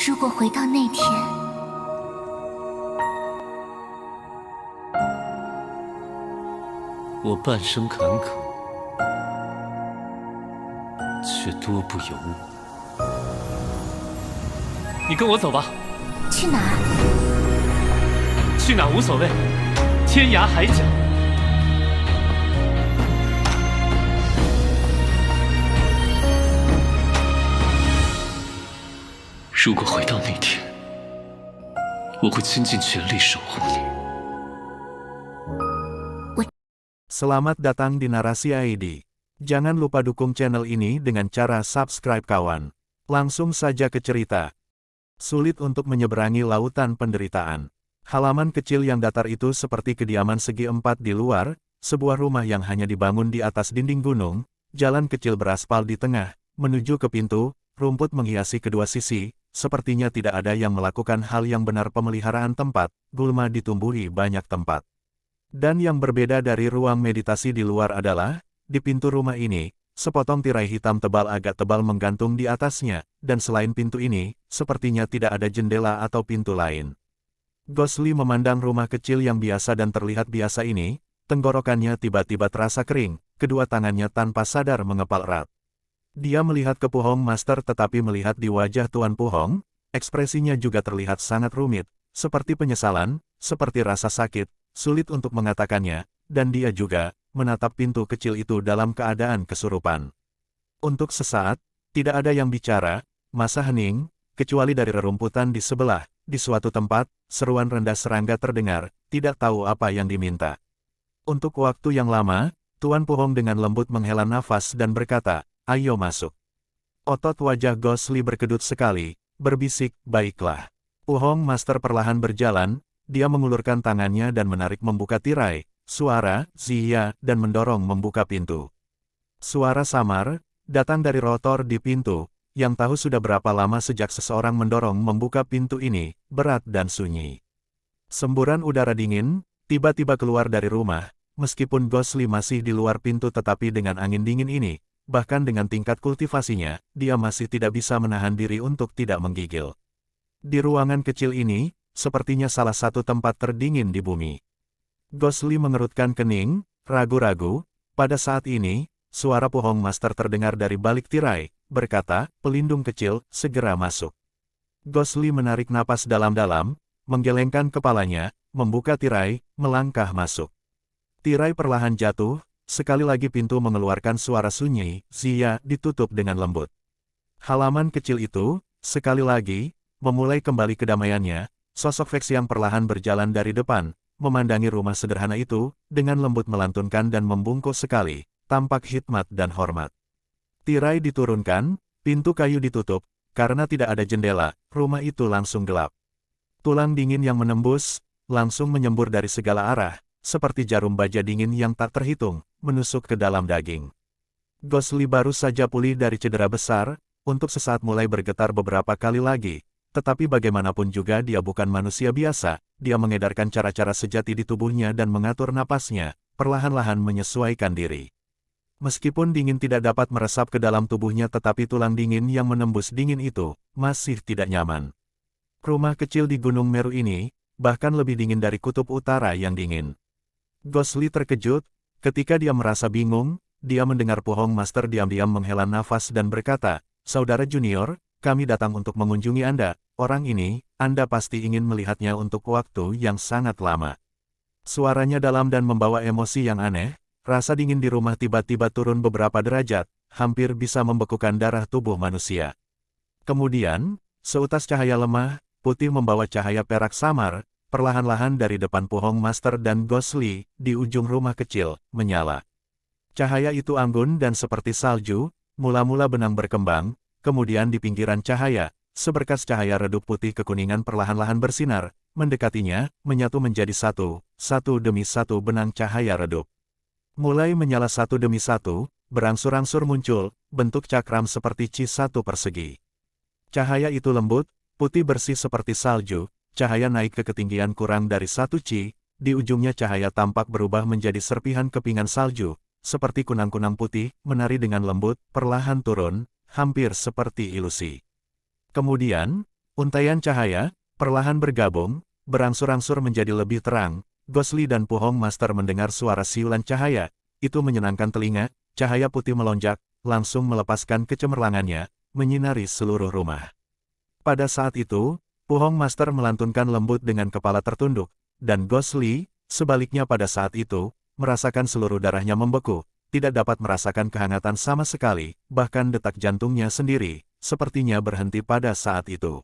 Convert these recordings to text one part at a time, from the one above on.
如果回到那天，我半生坎坷，却多不由我。你跟我走吧，去哪儿？去哪无所谓，天涯海角。如果回到那天，我会倾尽全力守护你。 Selamat datang di Narasi ID. Jangan lupa dukung channel ini dengan cara subscribe kawan. Langsung saja ke cerita. Sulit untuk menyeberangi lautan penderitaan. Halaman kecil yang datar itu seperti kediaman segi empat di luar, sebuah rumah yang hanya dibangun di atas dinding gunung, jalan kecil beraspal di tengah, menuju ke pintu, rumput menghiasi kedua sisi, sepertinya tidak ada yang melakukan hal yang benar pemeliharaan tempat, gulma ditumbuhi banyak tempat. Dan yang berbeda dari ruang meditasi di luar adalah, di pintu rumah ini, sepotong tirai hitam tebal agak tebal menggantung di atasnya, dan selain pintu ini, sepertinya tidak ada jendela atau pintu lain. Ghostly memandang rumah kecil yang biasa dan terlihat biasa ini, tenggorokannya tiba-tiba terasa kering, kedua tangannya tanpa sadar mengepal erat. Dia melihat ke Puhong Master tetapi melihat di wajah Tuan Puhong, ekspresinya juga terlihat sangat rumit, seperti penyesalan, seperti rasa sakit, sulit untuk mengatakannya, dan dia juga menatap pintu kecil itu dalam keadaan kesurupan. Untuk sesaat, tidak ada yang bicara, masa hening, kecuali dari rerumputan di sebelah, di suatu tempat, seruan rendah serangga terdengar, tidak tahu apa yang diminta. Untuk waktu yang lama, Tuan Puhong dengan lembut menghela nafas dan berkata, "Ayo masuk." Otot wajah Ghostly berkedut sekali, berbisik, "Baiklah." Puhong Master perlahan berjalan, dia mengulurkan tangannya dan menarik membuka tirai, suara, zia, dan mendorong membuka pintu. Suara samar, datang dari rotor di pintu, yang tahu sudah berapa lama sejak seseorang mendorong membuka pintu ini, berat dan sunyi. Semburan udara dingin, tiba-tiba keluar dari rumah, meskipun Ghostly masih di luar pintu tetapi dengan angin dingin ini, bahkan dengan tingkat kultivasinya, dia masih tidak bisa menahan diri untuk tidak menggigil. Di ruangan kecil ini, sepertinya salah satu tempat terdingin di bumi. Ghostly mengerutkan kening, ragu-ragu. Pada saat ini, suara Puhong Master terdengar dari balik tirai, berkata, "Pelindung kecil, segera masuk." Ghostly menarik napas dalam-dalam, menggelengkan kepalanya, membuka tirai, melangkah masuk. Tirai perlahan jatuh, sekali lagi pintu mengeluarkan suara sunyi, zia, ditutup dengan lembut. Halaman kecil itu, sekali lagi, memulai kembali kedamaiannya. Sosok Vex yang perlahan berjalan dari depan, memandangi rumah sederhana itu, dengan lembut melantunkan dan membungkuk sekali, tampak hikmat dan hormat. Tirai diturunkan, pintu kayu ditutup, karena tidak ada jendela, rumah itu langsung gelap. Tulang dingin yang menembus, langsung menyembur dari segala arah, seperti jarum baja dingin yang tak terhitung, menusuk ke dalam daging. Ghostly baru saja pulih dari cedera besar, untuk sesaat mulai bergetar beberapa kali lagi. Tetapi bagaimanapun juga dia bukan manusia biasa, dia mengedarkan cara-cara sejati di tubuhnya dan mengatur napasnya, perlahan-lahan menyesuaikan diri. Meskipun dingin tidak dapat meresap ke dalam tubuhnya tetapi tulang dingin yang menembus dingin itu, masih tidak nyaman. Rumah kecil di Gunung Meru ini, bahkan lebih dingin dari kutub utara yang dingin. Ghostly terkejut, ketika dia merasa bingung, dia mendengar Puhong Master diam-diam menghela nafas dan berkata, "Saudara junior, kami datang untuk mengunjungi Anda, orang ini, Anda pasti ingin melihatnya untuk waktu yang sangat lama." Suaranya dalam dan membawa emosi yang aneh, rasa dingin di rumah tiba-tiba turun beberapa derajat, hampir bisa membekukan darah tubuh manusia. Kemudian, seutas cahaya lemah, putih membawa cahaya perak samar, perlahan-lahan dari depan Puhong Master dan Ghostly, di ujung rumah kecil, menyala. Cahaya itu anggun dan seperti salju, mula-mula benang berkembang, kemudian di pinggiran cahaya, seberkas cahaya redup putih kekuningan perlahan-lahan bersinar, mendekatinya, menyatu menjadi satu demi satu benang cahaya redup. Mulai menyala satu demi satu, berangsur-angsur muncul, bentuk cakram seperti satu persegi. Cahaya itu lembut, putih bersih seperti salju, cahaya naik ke ketinggian kurang dari 1 ci, di ujungnya cahaya tampak berubah menjadi serpihan kepingan salju, seperti kunang-kunang putih, menari dengan lembut, perlahan turun, hampir seperti ilusi. Kemudian, Untaian cahaya perlahan bergabung, berangsur-angsur menjadi lebih terang. Gosli dan Pu Hong Master mendengar suara siulan cahaya. Itu menyenangkan telinga. Cahaya putih melonjak, langsung melepaskan kecemerlangannya, menyinari seluruh rumah. Pada saat itu, Pu Hong Master melantunkan lembut dengan kepala tertunduk, dan Gosli, sebaliknya pada saat itu, merasakan seluruh darahnya membeku, tidak dapat merasakan kehangatan sama sekali, bahkan detak jantungnya sendiri, sepertinya berhenti pada saat itu.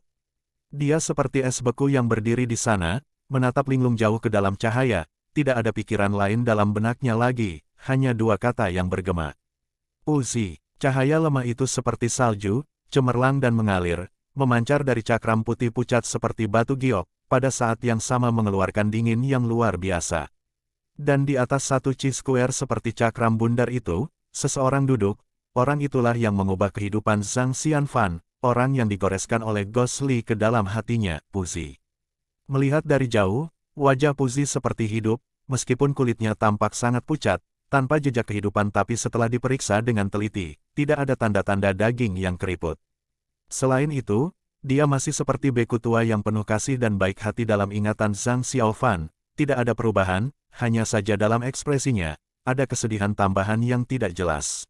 Dia seperti es beku yang berdiri di sana, menatap linglung jauh ke dalam cahaya, tidak ada pikiran lain dalam benaknya lagi, hanya dua kata yang bergema. Uzi, cahaya lemah itu seperti salju, cemerlang dan mengalir, memancar dari cakram putih pucat seperti batu giok, pada saat yang sama mengeluarkan dingin yang luar biasa. Dan di atas satu chi square seperti cakram bundar itu, seseorang duduk, orang itulah yang mengubah kehidupan Zhang Xianfan, orang yang digoreskan oleh Gosli ke dalam hatinya, Puzi. Melihat dari jauh, wajah Puzi seperti hidup, meskipun kulitnya tampak sangat pucat, tanpa jejak kehidupan tapi setelah diperiksa dengan teliti, tidak ada tanda-tanda daging yang keriput. Selain itu, dia masih seperti beku tua yang penuh kasih dan baik hati dalam ingatan Zhang Xiaofan, tidak ada perubahan, hanya saja dalam ekspresinya, ada kesedihan tambahan yang tidak jelas.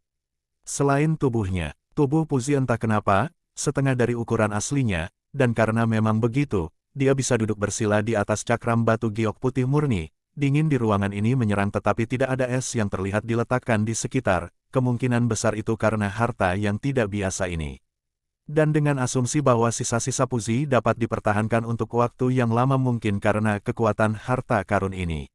Selain tubuhnya, tubuh Puzi entah kenapa, setengah dari ukuran aslinya, dan karena memang begitu, dia bisa duduk bersila di atas cakram batu giok putih murni. Dingin di ruangan ini menyerang tetapi tidak ada es yang terlihat diletakkan di sekitar, kemungkinan besar itu karena harta yang tidak biasa ini. Dan dengan asumsi bahwa sisa-sisa Puzi dapat dipertahankan untuk waktu yang lama mungkin karena kekuatan harta karun ini.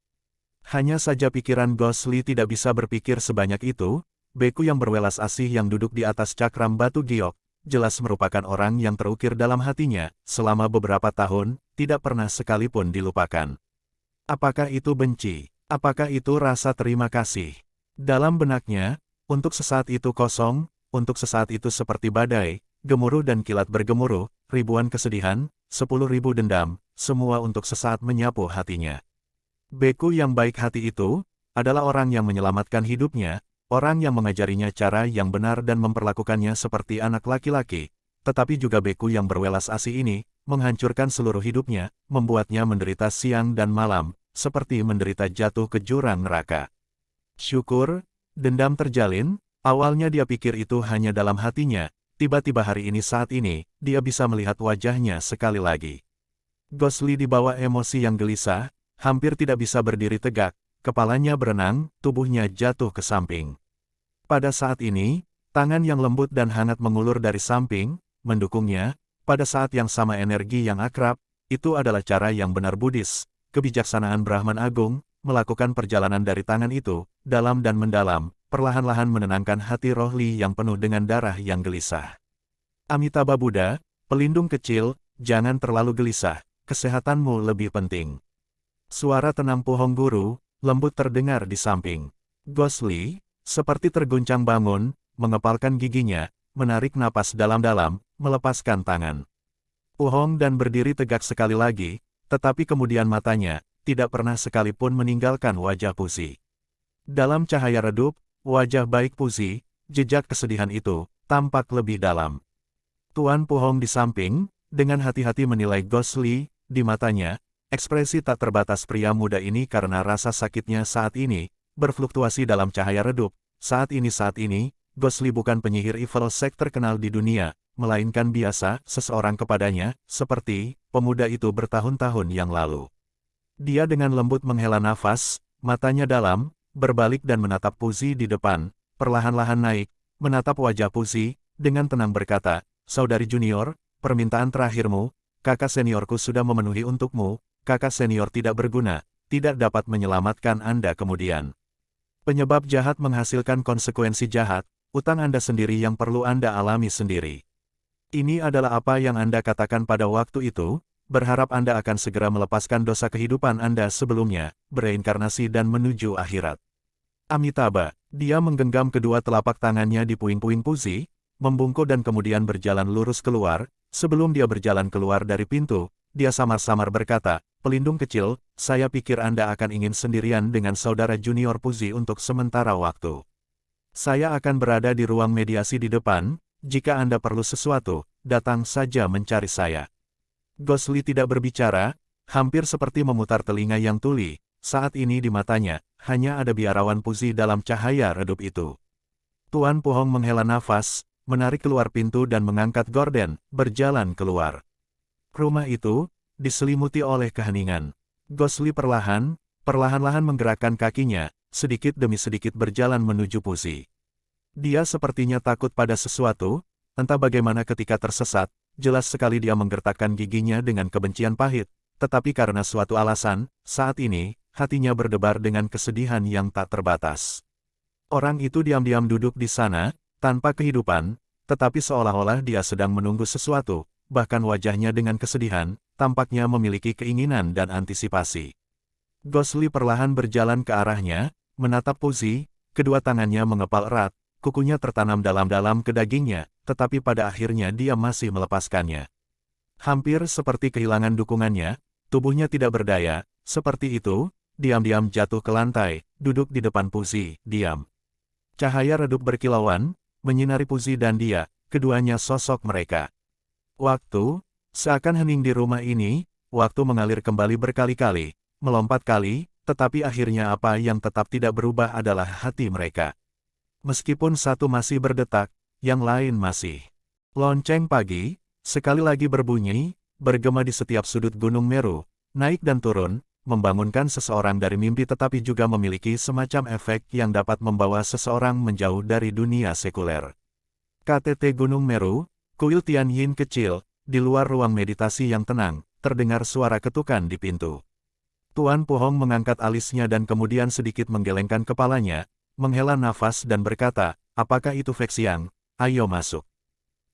Hanya saja pikiran Gosli tidak bisa berpikir sebanyak itu, beku yang berwelas asih yang duduk di atas cakram batu giok, jelas merupakan orang yang terukir dalam hatinya, selama beberapa tahun, tidak pernah sekalipun dilupakan. Apakah itu benci? Apakah itu rasa terima kasih? Dalam benaknya, untuk sesaat itu kosong, untuk sesaat itu seperti badai, gemuruh dan kilat bergemuruh, ribuan kesedihan, 10.000 dendam, semua untuk sesaat menyapu hatinya. Beku yang baik hati itu, adalah orang yang menyelamatkan hidupnya, orang yang mengajarinya cara yang benar dan memperlakukannya seperti anak laki-laki, tetapi juga beku yang berwelas asih ini, menghancurkan seluruh hidupnya, membuatnya menderita siang dan malam, seperti menderita jatuh ke jurang neraka. Syukur, dendam terjalin, awalnya dia pikir itu hanya dalam hatinya, tiba-tiba hari ini saat ini, dia bisa melihat wajahnya sekali lagi. Gosli dibawa emosi yang gelisah, hampir tidak bisa berdiri tegak, kepalanya berenang, tubuhnya jatuh ke samping. Pada saat ini, tangan yang lembut dan hangat mengulur dari samping, mendukungnya, pada saat yang sama energi yang akrab, itu adalah cara yang benar Buddhis, kebijaksanaan Brahman Agung, melakukan perjalanan dari tangan itu, dalam dan mendalam, perlahan-lahan menenangkan hati Rohli yang penuh dengan darah yang gelisah. Amitabha Buddha, pelindung kecil, jangan terlalu gelisah, kesehatanmu lebih penting. Suara tenang Pu Hong Guru, lembut terdengar di samping. Gosli, seperti terguncang bangun, mengepalkan giginya, menarik napas dalam-dalam, melepaskan tangan. Pu Hong dan berdiri tegak sekali lagi, tetapi kemudian matanya, tidak pernah sekalipun meninggalkan wajah Puzi. Dalam cahaya redup, wajah baik Puzi, jejak kesedihan itu, tampak lebih dalam. Tuan Pu Hong di samping, dengan hati-hati menilai Gosli, di matanya, ekspresi tak terbatas pria muda ini karena rasa sakitnya saat ini, berfluktuasi dalam cahaya redup. Saat ini, Gosli bukan penyihir evil sect terkenal di dunia, melainkan biasa, seseorang kepadanya, seperti pemuda itu bertahun-tahun yang lalu. Dia dengan lembut menghela nafas, matanya dalam, berbalik dan menatap Puzi di depan, perlahan-lahan naik, menatap wajah Puzi, dengan tenang berkata, "Saudari junior, permintaan terakhirmu, kakak seniorku sudah memenuhi untukmu, kakak senior tidak berguna, tidak dapat menyelamatkan Anda kemudian. Penyebab jahat menghasilkan konsekuensi jahat, utang Anda sendiri yang perlu Anda alami sendiri. Ini adalah apa yang Anda katakan pada waktu itu, berharap Anda akan segera melepaskan dosa kehidupan Anda sebelumnya, bereinkarnasi dan menuju akhirat." Amitabha, dia menggenggam kedua telapak tangannya di puing-puing Puzi, membungkuk dan kemudian berjalan lurus keluar. Sebelum dia berjalan keluar dari pintu, dia samar-samar berkata, "Pelindung kecil, saya pikir Anda akan ingin sendirian dengan saudara junior Puzi untuk sementara waktu. Saya akan berada di ruang mediasi di depan, jika Anda perlu sesuatu, datang saja mencari saya." Gosli tidak berbicara, hampir seperti memutar telinga yang tuli. Saat ini di matanya, hanya ada biarawan Puzi dalam cahaya redup itu. Tuan Puhong menghela nafas, menarik keluar pintu dan mengangkat gorden, berjalan keluar. Rumah itu diselimuti oleh keheningan. Gosli perlahan-lahan menggerakkan kakinya, sedikit demi sedikit berjalan menuju Puzi. Dia sepertinya takut pada sesuatu, entah bagaimana ketika tersesat, jelas sekali dia menggertakkan giginya dengan kebencian pahit, tetapi karena suatu alasan, saat ini, hatinya berdebar dengan kesedihan yang tak terbatas. Orang itu diam-diam duduk di sana, tanpa kehidupan, tetapi seolah-olah dia sedang menunggu sesuatu, bahkan wajahnya dengan kesedihan, tampaknya memiliki keinginan dan antisipasi. Gosli perlahan berjalan ke arahnya, menatap Puzi, kedua tangannya mengepal erat, kukunya tertanam dalam-dalam ke dagingnya, tetapi pada akhirnya dia masih melepaskannya. Hampir seperti kehilangan dukungannya, tubuhnya tidak berdaya, seperti itu, diam-diam jatuh ke lantai, duduk di depan Puzi, diam. Cahaya redup berkilauan, menyinari Puzi dan dia, keduanya sosok mereka. Waktu, seakan hening di rumah ini, waktu mengalir kembali berkali-kali, melompat kali, tetapi akhirnya apa yang tetap tidak berubah adalah hati mereka. Meskipun satu masih berdetak, yang lain masih. Lonceng pagi, sekali lagi berbunyi, bergema di setiap sudut Gunung Meru, naik dan turun, membangunkan seseorang dari mimpi tetapi juga memiliki semacam efek yang dapat membawa seseorang menjauh dari dunia sekuler. KTT Gunung Meru, kuil Tianyin kecil, di luar ruang meditasi yang tenang, terdengar suara ketukan di pintu. Tuan Puhong mengangkat alisnya dan kemudian sedikit menggelengkan kepalanya, menghela nafas dan berkata, apakah itu Fek Xiang? Ayo masuk.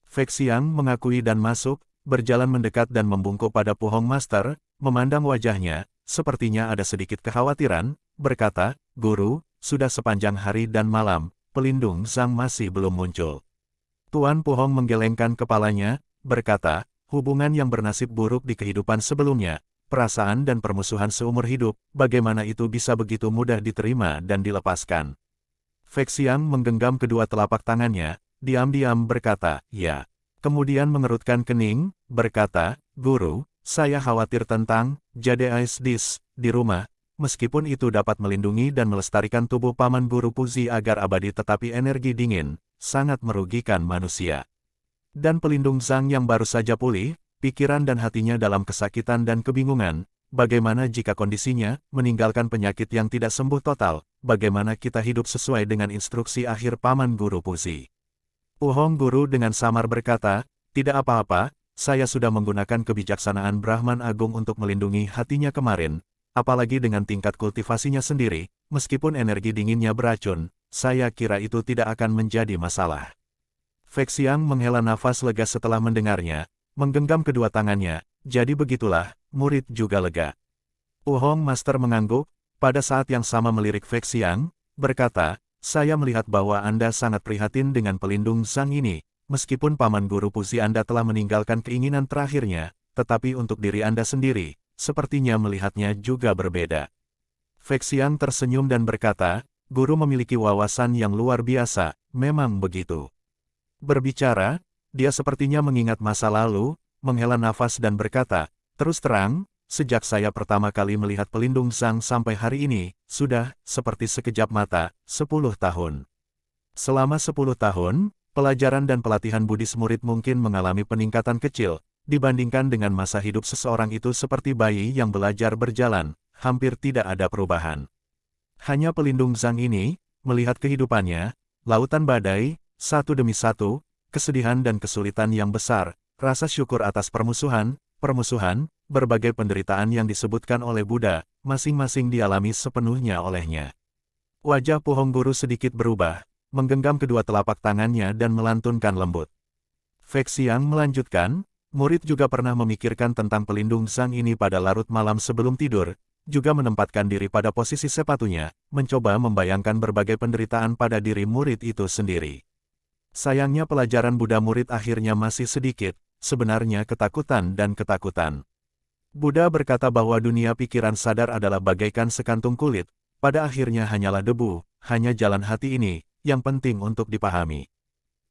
Fek Xiang mengakui dan masuk, berjalan mendekat dan membungkuk pada Puhong Master, memandang wajahnya, sepertinya ada sedikit kekhawatiran, berkata, Guru, sudah sepanjang hari dan malam, pelindung Zhang masih belum muncul. Tuan Puhong menggelengkan kepalanya, berkata, hubungan yang bernasib buruk di kehidupan sebelumnya, perasaan dan permusuhan seumur hidup, bagaimana itu bisa begitu mudah diterima dan dilepaskan. Fek Xiang menggenggam kedua telapak tangannya, diam-diam berkata, ya. Kemudian mengerutkan kening, berkata, Guru, saya khawatir tentang Jade Ice Dish di rumah, meskipun itu dapat melindungi dan melestarikan tubuh Paman Guru Puzi agar abadi tetapi energi dingin, sangat merugikan manusia. Dan pelindung Zhang yang baru saja pulih, pikiran dan hatinya dalam kesakitan dan kebingungan, bagaimana jika kondisinya meninggalkan penyakit yang tidak sembuh total, bagaimana kita hidup sesuai dengan instruksi akhir Paman Guru Puzi. Puhong Guru dengan samar berkata, tidak apa-apa, saya sudah menggunakan kebijaksanaan Brahman Agung untuk melindungi hatinya kemarin, apalagi dengan tingkat kultivasinya sendiri, meskipun energi dinginnya beracun, saya kira itu tidak akan menjadi masalah. Fek Xiang menghela nafas lega setelah mendengarnya, menggenggam kedua tangannya, jadi begitulah, murid juga lega. Puhong Master mengangguk, pada saat yang sama melirik Fek Xiang, berkata, saya melihat bahwa Anda sangat prihatin dengan pelindung Zhang ini, meskipun Paman Guru Puzi Anda telah meninggalkan keinginan terakhirnya, tetapi untuk diri Anda sendiri, sepertinya melihatnya juga berbeda. Fek Xiang tersenyum dan berkata, Guru memiliki wawasan yang luar biasa, memang begitu. Berbicara, dia sepertinya mengingat masa lalu, menghela nafas dan berkata, terus terang, sejak saya pertama kali melihat pelindung Zhang sampai hari ini, sudah, seperti sekejap mata, 10 tahun. Selama 10 tahun, pelajaran dan pelatihan Buddhis murid mungkin mengalami peningkatan kecil, dibandingkan dengan masa hidup seseorang itu seperti bayi yang belajar berjalan, hampir tidak ada perubahan. Hanya pelindung Zhang ini, melihat kehidupannya, lautan badai, satu demi satu, kesedihan dan kesulitan yang besar, rasa syukur atas permusuhan, berbagai penderitaan yang disebutkan oleh Buddha, masing-masing dialami sepenuhnya olehnya. Wajah Puhong Guru sedikit berubah, menggenggam kedua telapak tangannya dan melantunkan lembut. Fek Xiang melanjutkan, murid juga pernah memikirkan tentang pelindung Zhang ini pada larut malam sebelum tidur, juga menempatkan diri pada posisi sepatunya, mencoba membayangkan berbagai penderitaan pada diri murid itu sendiri. Sayangnya pelajaran Buddha murid akhirnya masih sedikit, sebenarnya ketakutan dan ketakutan. Buddha berkata bahwa dunia pikiran sadar adalah bagaikan sekantung kulit, pada akhirnya hanyalah debu, hanya jalan hati ini, yang penting untuk dipahami.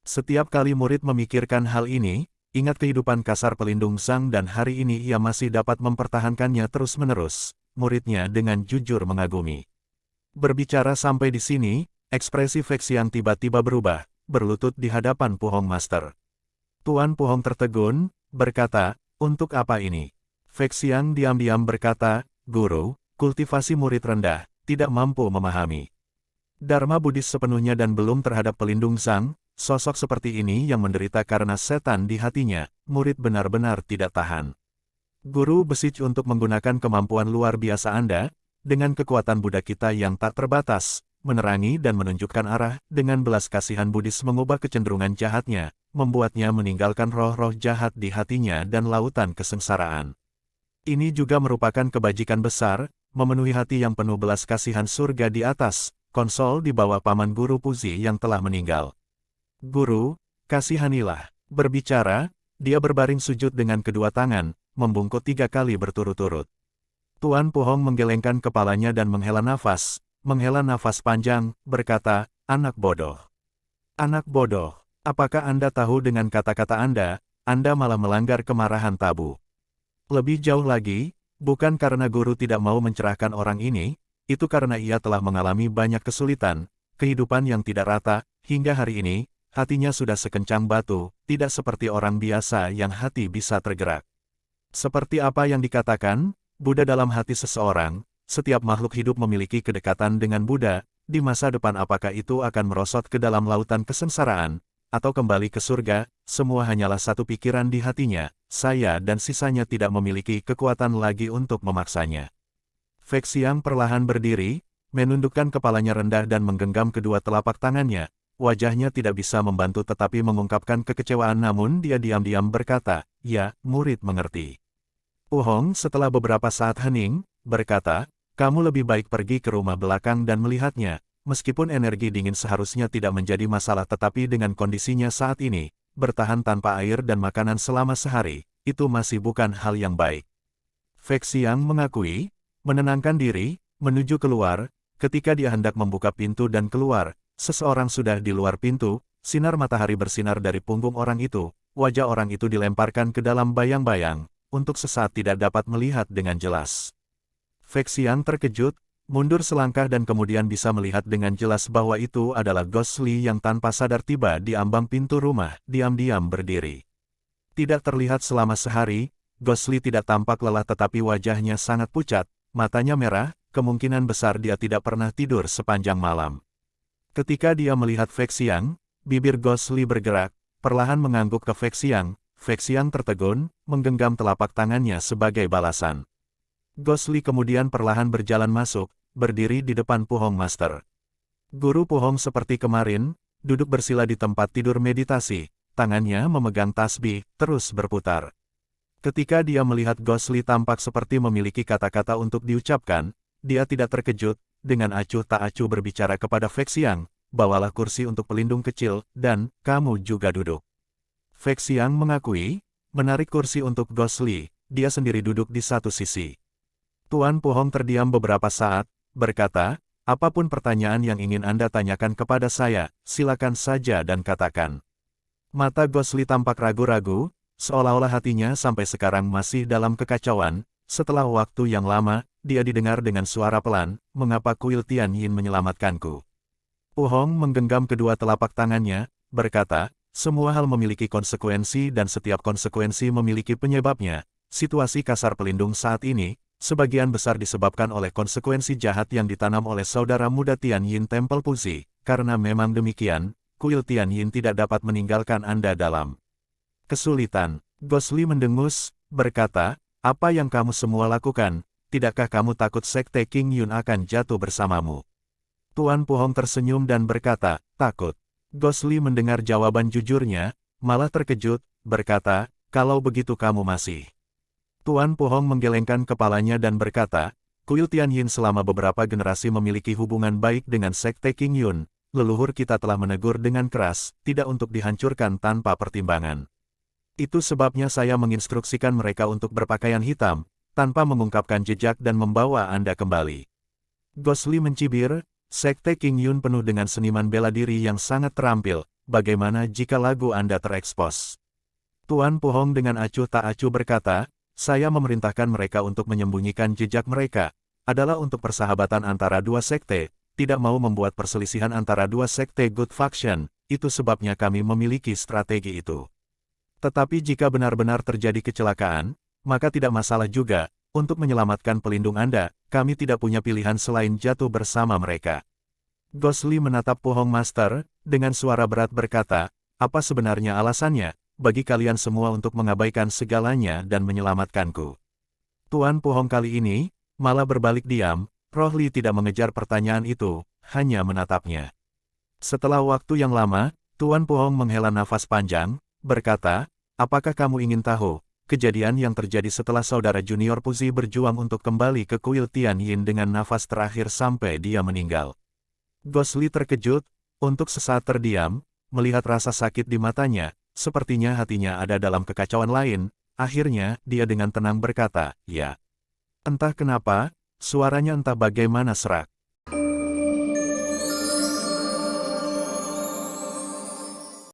Setiap kali murid memikirkan hal ini, ingat kehidupan kasar pelindung Zhang dan hari ini ia masih dapat mempertahankannya terus-menerus, muridnya dengan jujur mengagumi. Berbicara sampai di sini, ekspresi Fei Xiang tiba-tiba berubah, berlutut di hadapan Pu Hong Master. Tuan Pu Hong tertegun, berkata, untuk apa ini? Fei Xiang diam-diam berkata, Guru, kultivasi murid rendah, tidak mampu memahami Dharma Buddhis sepenuhnya dan belum terhadap pelindung Zhang. Sosok seperti ini yang menderita karena setan di hatinya, murid benar-benar tidak tahan. Guru besit untuk menggunakan kemampuan luar biasa Anda, dengan kekuatan Buddha kita yang tak terbatas, menerangi dan menunjukkan arah, dengan belas kasihan Buddhis mengubah kecenderungan jahatnya, membuatnya meninggalkan roh-roh jahat di hatinya dan lautan kesengsaraan. Ini juga merupakan kebajikan besar, memenuhi hati yang penuh belas kasihan surga di atas, konsol di bawah paman Guru Puzi yang telah meninggal. Guru, kasihanilah. Berbicara, dia berbaring sujud dengan kedua tangan, membungkuk 3 kali berturut-turut. Tuan Pu Hong menggelengkan kepalanya dan menghela nafas panjang, berkata, anak bodoh. Anak bodoh, apakah Anda tahu dengan kata-kata Anda malah melanggar kemarahan tabu. Lebih jauh lagi, bukan karena guru tidak mau mencerahkan orang ini, itu karena ia telah mengalami banyak kesulitan, kehidupan yang tidak rata, hingga hari ini, hatinya sudah sekencang batu, tidak seperti orang biasa yang hati bisa tergerak. Seperti apa yang dikatakan, Buddha dalam hati seseorang, setiap makhluk hidup memiliki kedekatan dengan Buddha, di masa depan apakah itu akan merosot ke dalam lautan kesengsaraan, atau kembali ke surga, semua hanyalah satu pikiran di hatinya, saya dan sisanya tidak memiliki kekuatan lagi untuk memaksanya. Fei Xiang perlahan berdiri, menundukkan kepalanya rendah dan menggenggam kedua telapak tangannya. Wajahnya tidak bisa membantu tetapi mengungkapkan kekecewaan namun dia diam-diam berkata, ya, murid mengerti. Pu Hong setelah beberapa saat hening, berkata, kamu lebih baik pergi ke rumah belakang dan melihatnya, meskipun energi dingin seharusnya tidak menjadi masalah tetapi dengan kondisinya saat ini, bertahan tanpa air dan makanan selama sehari, itu masih bukan hal yang baik. Fei Xiang mengakui, menenangkan diri, menuju keluar, ketika dia hendak membuka pintu dan keluar, seseorang sudah di luar pintu, sinar matahari bersinar dari punggung orang itu, wajah orang itu dilemparkan ke dalam bayang-bayang, untuk sesaat tidak dapat melihat dengan jelas. Fei Xiang terkejut, mundur selangkah dan kemudian bisa melihat dengan jelas bahwa itu adalah Ghost Li yang tanpa sadar tiba di ambang pintu rumah, diam-diam berdiri. Tidak terlihat selama sehari, Ghost Li tidak tampak lelah tetapi wajahnya sangat pucat, matanya merah, kemungkinan besar dia tidak pernah tidur sepanjang malam. Ketika dia melihat Fei Xiang, bibir Ghost Li bergerak, perlahan mengangguk ke Fei Xiang. Fei Xiang tertegun, menggenggam telapak tangannya sebagai balasan. Ghost Li kemudian perlahan berjalan masuk, berdiri di depan Pu Hong Master. Guru Pu Hong seperti kemarin, duduk bersila di tempat tidur meditasi, tangannya memegang tasbih, terus berputar. Ketika dia melihat Ghost Li tampak seperti memiliki kata-kata untuk diucapkan, dia tidak terkejut, dengan acuh tak acuh berbicara kepada Fei Xiang, bawalah kursi untuk pelindung kecil, dan, kamu juga duduk. Fei Xiang mengakui, menarik kursi untuk Ghost Li, dia sendiri duduk di satu sisi. Tuan Pu Hong terdiam beberapa saat, berkata, apapun pertanyaan yang ingin Anda tanyakan kepada saya, silakan saja dan katakan. Mata Ghost Li tampak ragu-ragu, seolah-olah hatinya sampai sekarang masih dalam kekacauan. Setelah waktu yang lama, dia didengar dengan suara pelan, mengapa kuil Tian Yin menyelamatkanku? Pu Hong menggenggam kedua telapak tangannya, berkata, semua hal memiliki konsekuensi dan setiap konsekuensi memiliki penyebabnya. Situasi kasar pelindung saat ini, sebagian besar disebabkan oleh konsekuensi jahat yang ditanam oleh saudara muda Tian Yin Temple Puzi. Karena memang demikian, kuil Tian Yin tidak dapat meninggalkan Anda dalam kesulitan. Ghost Li mendengus, berkata, apa yang kamu semua lakukan, tidakkah kamu takut Sekte King Yun akan jatuh bersamamu? Tuan Pu Hong tersenyum dan berkata, takut. Ghost Li mendengar jawaban jujurnya, malah terkejut, berkata, kalau begitu kamu masih. Tuan Pu Hong menggelengkan kepalanya dan berkata, kuil Tian Yin selama beberapa generasi memiliki hubungan baik dengan Sekte King Yun, leluhur kita telah menegur dengan keras, tidak untuk dihancurkan tanpa pertimbangan. Itu sebabnya saya menginstruksikan mereka untuk berpakaian hitam, tanpa mengungkapkan jejak dan membawa Anda kembali. Ghost Li mencibir, Sekte King Yun penuh dengan seniman bela diri yang sangat terampil, bagaimana jika lagu Anda terekspos? Tuan Pu Hong dengan acuh tak acuh berkata, saya memerintahkan mereka untuk menyembunyikan jejak mereka, adalah untuk persahabatan antara dua sekte, tidak mau membuat perselisihan antara dua sekte Good Faction, itu sebabnya kami memiliki strategi itu. Tetapi jika benar-benar terjadi kecelakaan, maka tidak masalah juga, untuk menyelamatkan pelindung Anda, kami tidak punya pilihan selain jatuh bersama mereka. Gosli menatap Pu Hong Master, dengan suara berat berkata, apa sebenarnya alasannya, bagi kalian semua untuk mengabaikan segalanya dan menyelamatkanku? Tuan Pu Hong kali ini, malah berbalik diam, Roh Li tidak mengejar pertanyaan itu, hanya menatapnya. Setelah waktu yang lama, Tuan Pu Hong menghela nafas panjang, berkata, apakah kamu ingin tahu, kejadian yang terjadi setelah saudara junior Puzi berjuang untuk kembali ke kuil Tian Yin dengan nafas terakhir sampai dia meninggal? Gosli terkejut, untuk sesaat terdiam, melihat rasa sakit di matanya, sepertinya hatinya ada dalam kekacauan lain, akhirnya dia dengan tenang berkata, ya. Entah kenapa, suaranya entah bagaimana serak.